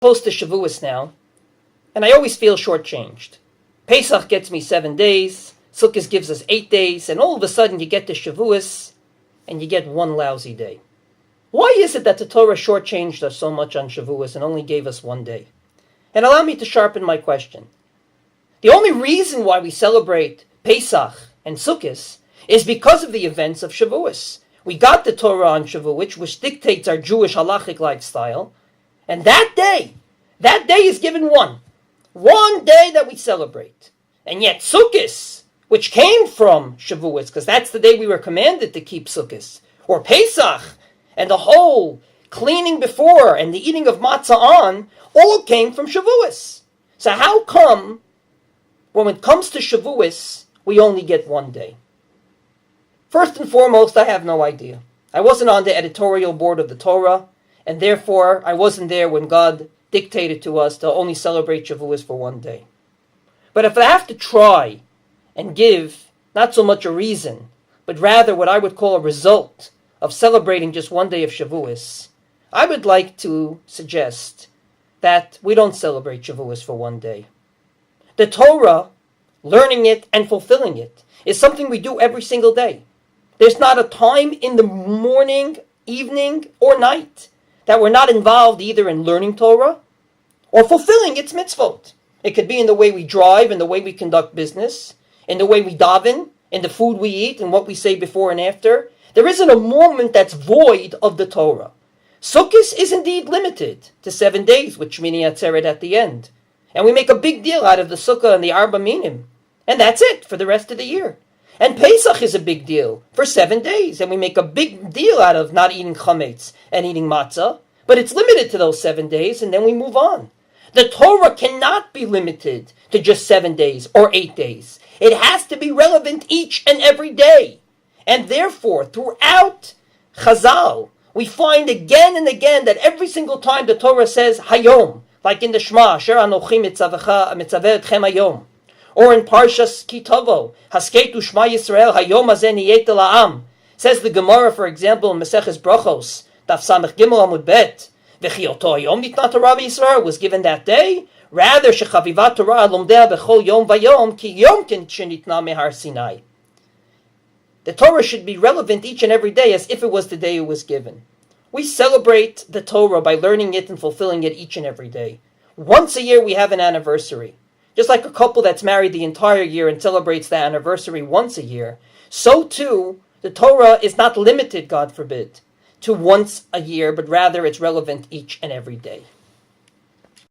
close to Shavuos now, and I always feel shortchanged. Pesach gets me 7 days, Sukkot gives us 8 days, and all of a sudden you get to Shavuos, and you get one lousy day. Why is it that the Torah shortchanged us so much on Shavuos and only gave us 1 day? And allow me to sharpen my question. The only reason why we celebrate Pesach and Sukkot is because of the events of Shavuos. We got the Torah on Shavuot, which dictates our Jewish halachic lifestyle, and that day is given one day that we celebrate. And yet Sukkot, which came from Shavuot, because that's the day we were commanded to keep Sukkot, or Pesach, and the whole cleaning before and the eating of matzah on, all came from Shavuos. So how come, when it comes to Shavuos, we only get 1 day? First and foremost, I have no idea. I wasn't on the editorial board of the Torah, and therefore I wasn't there when God dictated to us to only celebrate Shavuos for 1 day. But if I have to try and give not so much a reason, but rather what I would call a result of celebrating just 1 day of Shavuos, I would like to suggest that we don't celebrate Shavuos for 1 day. The Torah, learning it and fulfilling it, is something we do every single day. There's not a time in the morning, evening, or night that we're not involved either in learning Torah or fulfilling its mitzvot. It could be in the way we drive, in the way we conduct business, in the way we daven, in the food we eat, and what we say before and after. There isn't a moment that's void of the Torah. Sukkot is indeed limited to 7 days, with Shmini Atzeret at the end. And we make a big deal out of the Sukkah and the Arba Minim. And that's it for the rest of the year. And Pesach is a big deal for 7 days. And we make a big deal out of not eating chametz and eating matzah. But it's limited to those 7 days, and then we move on. The Torah cannot be limited to just 7 days or 8 days. It has to be relevant each and every day. And therefore, throughout Chazal, we find again and again that every single time the Torah says Hayom, like in the Shema, Asher Anochi mitzaveh etchem Hayom, or in Parshas Kitavo, Hasketu Shema Yisrael Hayom Hazeh niyeh la'am, says the Gemara, for example, in Maseches Brachos, Daf Samech Gimel Amud Bet, V'chioto Hayom nitna Torah Yisrael, was given that day. Rather, shechavivat Torah lomdea b'chol yom vayom ki yom ken shenitna mehar Sinai. The Torah should be relevant each and every day as if it was the day it was given. We celebrate the Torah by learning it and fulfilling it each and every day. Once a year we have an anniversary. Just like a couple that's married the entire year and celebrates that anniversary once a year, so too, the Torah is not limited, God forbid, to once a year, but rather it's relevant each and every day.